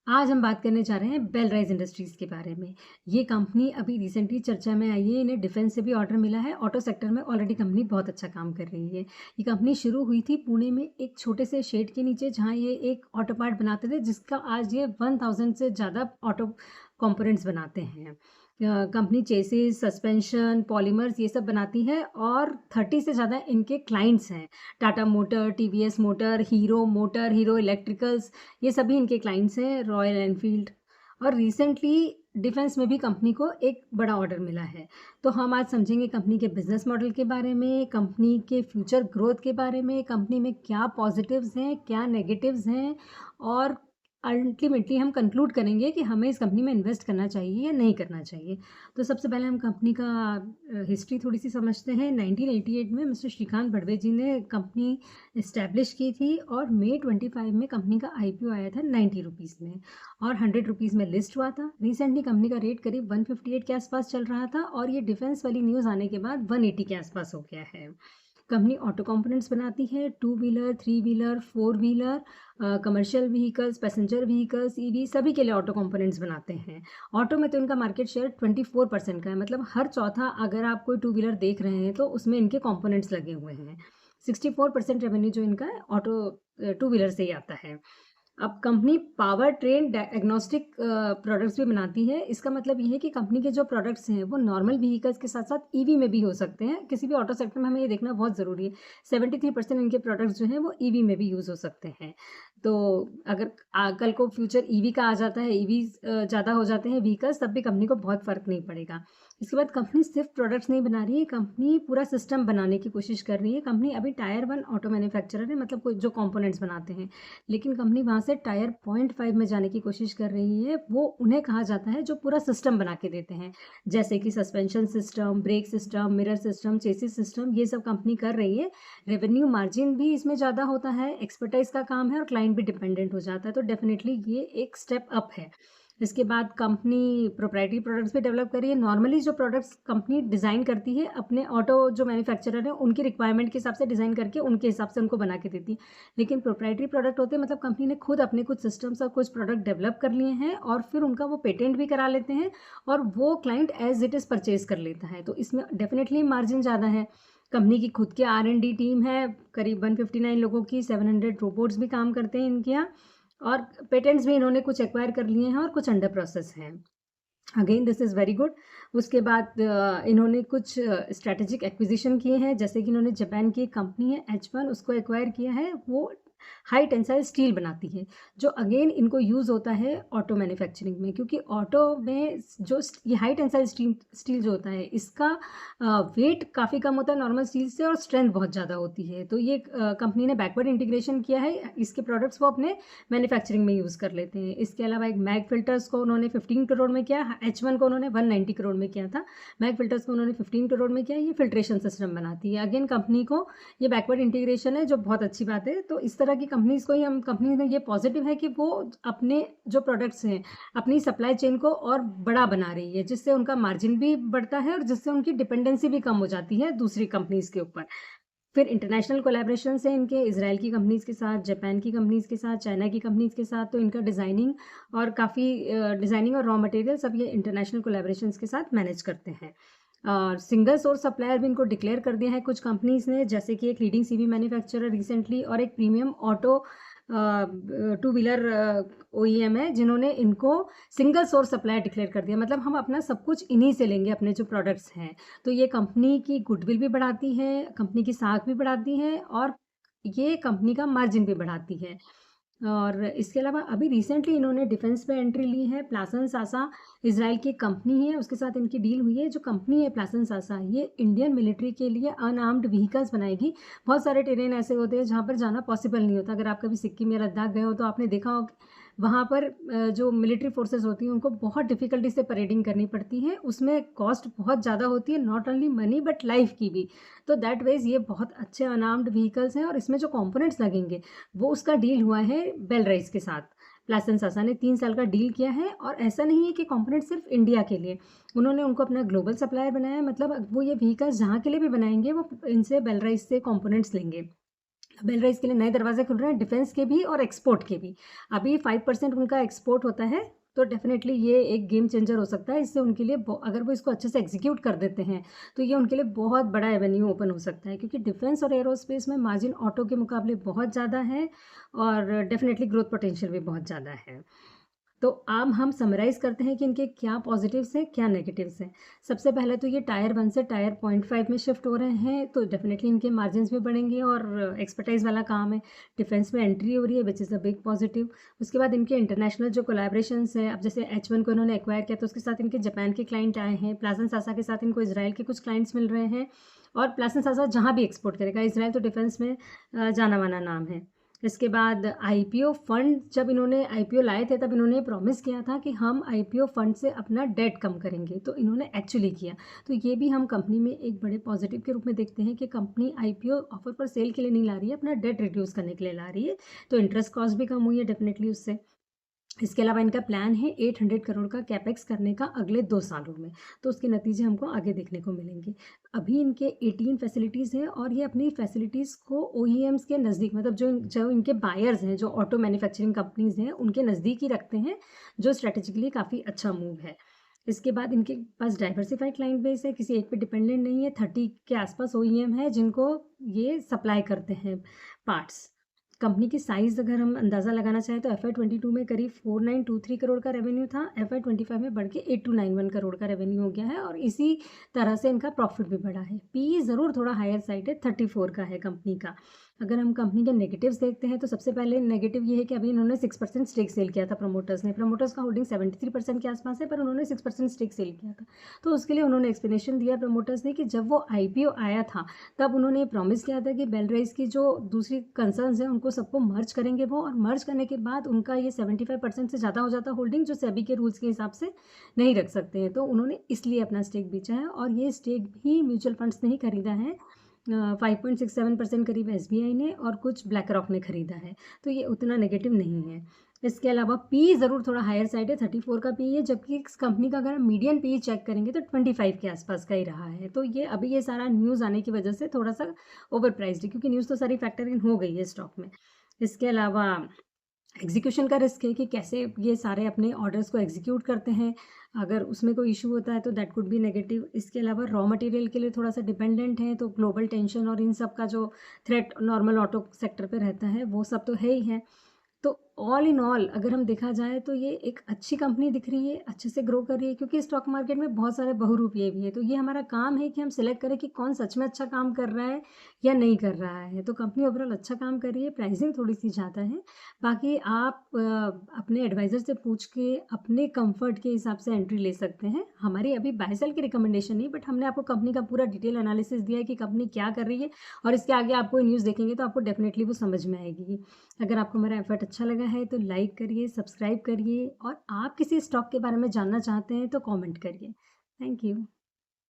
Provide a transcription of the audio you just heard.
आज हम बात करने जा रहे हैं बेलराइज इंडस्ट्रीज़ के बारे में। ये कंपनी अभी रिसेंटली चर्चा में आई है, इन्हें डिफेंस से भी ऑर्डर मिला है। ऑटो सेक्टर में ऑलरेडी कंपनी बहुत अच्छा काम कर रही है। ये कंपनी शुरू हुई थी पुणे में एक छोटे से शेड के नीचे, जहाँ ये एक ऑटो पार्ट बनाते थे, जिसका आज ये 1000 से ज़्यादा ऑटो कंपोनेंट्स बनाते हैं। कंपनी चेसिस, सस्पेंशन, पॉलीमर्स ये सब बनाती है और 30 से ज़्यादा इनके क्लाइंट्स हैं। Tata motor, TVS motor, hero electricals, ये सभी इनके क्लाइंट्स हैं। Royal Enfield. और रिसेंटली डिफेंस में भी कंपनी को एक बड़ा ऑर्डर मिला है। तो हम आज समझेंगे कंपनी के बिजनेस मॉडल के बारे में, कंपनी के फ्यूचर ग्रोथ के बारे में, कंपनी में क्या पॉजिटिव्स हैं, क्या नेगेटिव्स हैं, और अल्टीमेटली हम कंक्लूड करेंगे कि हमें इस कंपनी में इन्वेस्ट करना चाहिए या नहीं करना चाहिए। तो सबसे पहले हम कंपनी का हिस्ट्री थोड़ी सी समझते हैं। 1988 में मिस्टर श्रीकांत बड़वे जी ने कंपनी इस्टेब्लिश की थी और मई 25 में कंपनी का आईपीओ आया था 90 रुपीज़ में, और 100 रुपीज़ में लिस्ट हुआ था। रिसेंटली कंपनी का रेट करीब 158 के आसपास चल रहा था, और ये डिफेंस वाली न्यूज़ आने के बाद 180 के आसपास हो गया है। कंपनी ऑटो कंपोनेंट्स बनाती है, 2 wheeler, 3 wheeler, 4 wheeler, commercial vehicles, passenger vehicles, EV, सभी के लिए ऑटो कंपोनेंट्स बनाते हैं। ऑटो में तो इनका मार्केट शेयर 24% का है, मतलब हर चौथा अगर आप कोई 2 व्हीलर देख रहे हैं तो उसमें इनके कंपोनेंट्स लगे हुए हैं। 64% रेवेन्यू जो इनका है ऑटो 2 व्हीलर से ही आता है। अब company power train agnostic products भी बनाती है। इसका मतलब ये है कि कंपनी के जो प्रोडक्ट्स हैं वो नॉर्मल व्हीकल्स के साथ साथ ईवी में भी हो सकते हैं। किसी भी ऑटो सेक्टर में हमें ये देखना बहुत ज़रूरी है। 73% इनके प्रोडक्ट्स जो हैं वो ईवी में भी यूज़ हो सकते हैं। तो अगर कल को फ्यूचर ईवी का आ जाता है, ईवी ज़्यादा हो जाते हैं व्हीकल्स, तब भी कंपनी को बहुत फ़र्क नहीं पड़ेगा। इसके बाद कंपनी सिर्फ प्रोडक्ट्स नहीं बना रही है, कंपनी पूरा सिस्टम बनाने की कोशिश कर रही है। कंपनी अभी टायर 1 ऑटो मैन्युफैक्चरर है, मतलब कोई जो कंपोनेंट्स बनाते हैं, लेकिन कंपनी वहाँ से टायर 0.5 में जाने की कोशिश कर रही है। वो उन्हें कहा जाता है जो पूरा सिस्टम बना के देते हैं, जैसे कि suspension system, brake system, mirror system, chassis system, ये सब कंपनी कर रही है। रेवेन्यू मार्जिन भी इसमें ज़्यादा होता है, एक्सपर्टाइज का काम है और क्लाइंट भी डिपेंडेंट हो जाता है, तो डेफिनेटली ये एक स्टेप अप है। इसके बाद कंपनी प्रोप्राइटरी प्रोडक्ट्स भी डेवलप कर रही है। नॉर्मली जो प्रोडक्ट्स कंपनी डिज़ाइन करती है अपने ऑटो जो मैन्युफैक्चरर हैं उनकी रिक्वायरमेंट के हिसाब से डिज़ाइन करके उनके हिसाब से उनको बना के देती है। लेकिन प्रोप्राइटरी प्रोडक्ट होते हैं, मतलब कंपनी ने खुद अपने कुछ सिस्टम्स और कुछ प्रोडक्ट डेवलप कर लिए हैं और फिर उनका वो पेटेंट भी करा लेते हैं और वो client as it is purchase कर लेता है। तो इसमें डेफिनेटली मार्जिन ज़्यादा है। कंपनी की खुद की R&D टीम है, करीब 159 लोगों की, 700 रोबोट्स भी काम करते हैं इनके यहाँ, और पेटेंट्स भी इन्होंने कुछ एक्वायर कर लिए हैं और कुछ अंडर प्रोसेस हैं। Again this is very good. उसके बाद इन्होंने कुछ स्ट्रैटेजिक एक्विजिशन किए हैं, जैसे कि इन्होंने जापान की एक कंपनी है H1, उसको एक्वायर किया है। वो हाई टेंसाइल स्टील बनाती है, जो अगेन इनको यूज़ होता है ऑटो मैन्युफैक्चरिंग में, क्योंकि ऑटो में जो ये हाई टेंसाइल स्टील जो होता है, इसका वेट काफ़ी कम होता है नॉर्मल स्टील से और स्ट्रेंथ बहुत ज़्यादा होती है। तो ये कंपनी ने बैकवर्ड इंटीग्रेशन किया है, इसके प्रोडक्ट्स वो अपने मैन्युफैक्चरिंग में यूज़ कर लेते हैं। इसके अलावा एक मैग फिल्टर्स को उन्होंने 15 करोड़ में किया, H1 को उन्होंने 190 करोड़ में किया था, मैग फिल्टर्स को उन्होंने 15 करोड़ में किया। ये फिल्ट्रेशन सिस्टम बनाती है। अगेन कंपनी को ये बैकवर्ड इंटीग्रेशन है, जो बहुत अच्छी बात है। तो इस तरह की कंपनीज़ को ही हम, कंपनी में ये पॉजिटिव है कि वो अपने जो प्रोडक्ट्स हैं अपनी सप्लाई चेन को और बड़ा बना रही है, जिससे उनका मार्जिन भी बढ़ता है और जिससे उनकी डिपेंडेंसी भी कम हो जाती है दूसरी कंपनीज़ के ऊपर। फिर इंटरनेशनल कोलैबोरेशंस हैं इनके, इज़राइल की कंपनीज़ के साथ, जापान की कंपनीज़ के साथ, चाइना की कंपनीज़ के साथ। तो इनका डिज़ाइनिंग और काफ़ी डिज़ाइनिंग और रॉ मटेरियल सब ये इंटरनेशनल कोलैबोरेशंस के साथ मैनेज करते हैं। और सिंगल सोर्स सप्लायर भी इनको डिक्लेयर कर दिया है कुछ कंपनीज़ ने, जैसे कि एक लीडिंग सीवी मैन्युफैक्चरर रिसेंटली और एक प्रीमियम ऑटो 2 व्हीलर OEM है, जिन्होंने इनको सिंगल सोर्स सप्लायर डिक्लेयर कर दिया। मतलब हम अपना सब कुछ इन्हीं से लेंगे, अपने जो प्रोडक्ट्स हैं। तो ये कंपनी की गुडविल भी बढ़ाती है, कंपनी की साख भी बढ़ाती है और ये कंपनी का मार्जिन भी बढ़ाती है। और इसके अलावा अभी रिसेंटली इन्होंने डिफेंस में एंट्री ली है। प्लासन सासा इज़राइल की कंपनी है, उसके साथ इनकी डील हुई है। जो कंपनी है प्लासन सासा, ये इंडियन मिलिट्री के लिए अनआर्म्ड व्हीकल्स बनाएगी। बहुत सारे टेरेन ऐसे होते हैं जहाँ पर जाना पॉसिबल नहीं होता। अगर आप कभी सिक्किम या लद्दाख गए हो तो आपने देखा हो वहाँ पर जो मिलिट्री फोर्सेस होती हैं उनको बहुत डिफ़िकल्टी से परेडिंग करनी पड़ती है। उसमें कॉस्ट बहुत ज़्यादा होती है, not only money but life की भी। तो दैट वेज़ ये बहुत अच्छे अनआर्म्ड व्हीकल्स हैं और इसमें जो कंपोनेंट्स लगेंगे वो उसका डील हुआ है बेलराइस के साथ। प्लासन सासा ने 3 साल का डील किया है, और ऐसा नहीं है कि कंपोनेंट सिर्फ इंडिया के लिए, उन्होंने उनको अपना ग्लोबल सप्लायर बनाया है। मतलब वो ये व्हीकल्स जहाँ के लिए भी बनाएंगे वो इनसे बेलराइस से कंपोनेंट्स लेंगे। बेल राइस के लिए नए दरवाजे खुल रहे हैं, डिफेंस के भी और एक्सपोर्ट के भी। अभी 5% उनका एक्सपोर्ट होता है, तो डेफिनेटली ये एक गेम चेंजर हो सकता है। इससे उनके लिए अगर वो इसको अच्छे से एग्जीक्यूट कर देते हैं तो ये उनके लिए बहुत बड़ा एवेन्यू ओपन हो सकता है, क्योंकि डिफेंस और एरोस्पेस में मार्जिन ऑटो के मुकाबले बहुत ज़्यादा है और डेफिनेटली ग्रोथ पोटेंशियल भी बहुत ज़्यादा है। तो अब हम समराइज़ करते हैं कि इनके क्या पॉजिटिव्स हैं, क्या नेगेटिव्स हैं। सबसे पहले तो ये टायर 1 से टायर 0.5 में शिफ्ट हो रहे हैं, तो डेफिनेटली इनके मार्जिन्स भी बढ़ेंगे और एक्सपर्टाइज़ वाला काम है। डिफेंस में एंट्री हो रही है, which is a big positive. उसके बाद इनके इंटरनेशनल जो कोलैबोरेशंस हैं, अब जैसे H1 को इन्होंने एक्वायर किया तो उसके साथ इनके जापान के क्लाइंट आए हैं। प्लाज़न सासा के साथ इनको इज़राइल के कुछ क्लाइंट्स मिल रहे हैं और प्लाज़न सासा जहाँ भी एक्सपोर्ट करेगा, इज़राइल तो डिफेंस में जाना माना नाम है। इसके बाद आईपीओ फंड, जब इन्होंने आईपीओ लाए थे तब इन्होंने प्रॉमिस किया था कि हम आईपीओ फंड से अपना डेट कम करेंगे, तो इन्होंने एक्चुअली किया। तो ये भी हम कंपनी में एक बड़े पॉजिटिव के रूप में देखते हैं कि कंपनी आईपीओ ऑफर पर सेल के लिए नहीं ला रही है, अपना डेट रिड्यूस करने के लिए ला रही है। तो इंटरेस्ट कॉस्ट भी कम हुई है डेफिनेटली उससे। इसके अलावा इनका प्लान है 800 करोड़ का कैपेक्स करने का अगले 2 सालों में, तो उसके नतीजे हमको आगे देखने को मिलेंगे। अभी इनके 18 फैसिलिटीज़ हैं और ये अपनी फैसिलिटीज़ को ओईएम्स के नज़दीक, मतलब जो इनके बायर्स हैं, जो ऑटो मैन्युफैक्चरिंग कंपनीज़ हैं, उनके नज़दीक ही रखते हैं, जो स्ट्रैटेजिकली काफ़ी अच्छा मूव है। इसके बाद इनके पास डाइवर्सिफाइड क्लाइंट बेस है, किसी एक पे डिपेंडेंट नहीं है। 30 के आसपास ओईएम है जिनको ये सप्लाई करते हैं पार्ट्स। कंपनी की साइज़ अगर हम अंदाज़ा लगाना चाहें तो FY22 में करीब 4923 करोड़ का रेवेन्यू था, FY25 में बढ़ के 8291 करोड़ का रेवेन्यू हो गया है और इसी तरह से इनका प्रॉफिट भी बढ़ा है। पीई ज़रूर थोड़ा हायर साइड है, 34 का है कंपनी का। अगर हम कंपनी के नेगेटिव्स देखते हैं तो सबसे पहले नेगेटिव ये है कि अभी इन्होंने 6% स्टेक सेल किया था प्रमोटर्स ने। प्रमोटर्स का होल्डिंग 73% के आसपास है, पर उन्होंने 6% स्टेक सेल किया था। तो उसके लिए उन्होंने एक्सप्लेनेशन दिया प्रमोटर्स ने कि जब वो आईपीओ आया था तब उन्होंने प्रॉमिस किया था कि बेल राइस की जो दूसरी कंसर्न्स हैं उनको सबको मर्ज करेंगे वो, और मर्ज करने के बाद उनका ये 75% से ज़्यादा हो जाता होल्डिंग, जो सेबी के रूल्स के हिसाब से नहीं रख सकते हैं। तो उन्होंने इसलिए अपना स्टेक बेचा है और ये स्टेक भी म्यूचुअल फंड्स ने ही खरीदा है। 5.67% करीब एसबीआई ने और कुछ ब्लैक रॉक ने खरीदा है, तो ये उतना नेगेटिव नहीं है। इसके अलावा पी ज़रूर थोड़ा हायर साइड है, 34 का पी है, जबकि इस कंपनी का अगर हम मीडियन पी चेक करेंगे तो 25 के आसपास का ही रहा है। तो ये अभी ये सारा न्यूज़ आने की वजह से थोड़ा सा ओवर प्राइस्ड है, क्योंकि न्यूज़ तो सारी फैक्टर इन हो गई है स्टॉक में। इसके अलावा एग्जीक्यूशन का रिस्क है कि कैसे ये सारे अपने ऑर्डर्स को एग्जीक्यूट करते हैं, अगर उसमें कोई इशू होता है तो दैट कुड बी नेगेटिव। इसके अलावा रॉ मटेरियल के लिए थोड़ा सा डिपेंडेंट है, तो ग्लोबल टेंशन और इन सब का जो थ्रेट नॉर्मल ऑटो सेक्टर पे रहता है वो सब तो है ही है। तो ऑल इन ऑल अगर हम देखा जाए तो ये एक अच्छी कंपनी दिख रही है, अच्छे से ग्रो कर रही है, क्योंकि स्टॉक मार्केट में बहुत सारे बहुरूपिये भी हैं। तो ये हमारा काम है कि हम सिलेक्ट करें कि कौन सच में अच्छा काम कर रहा है या नहीं कर रहा है। तो कंपनी ओवरऑल अच्छा काम कर रही है, प्राइसिंग थोड़ी सी ज़्यादा है। बाकी आप अपने एडवाइज़र से पूछ के अपने कंफर्ट के हिसाब से एंट्री ले सकते हैं। हमारी अभी बाय सेल की रिकमेंडेशन नहीं, बट हमने आपको कंपनी का पूरा डिटेल एनालिसिस दिया है कि कंपनी क्या कर रही है, और इसके आगे आप कोई न्यूज़ देखेंगे तो आपको डेफिनेटली वो समझ में आएगी। अगर आपको हमारा एफर्ट अच्छा लगा है तो लाइक करिए, सब्सक्राइब करिए, और आप किसी स्टॉक के बारे में जानना चाहते हैं तो कमेंट करिए। Thank you.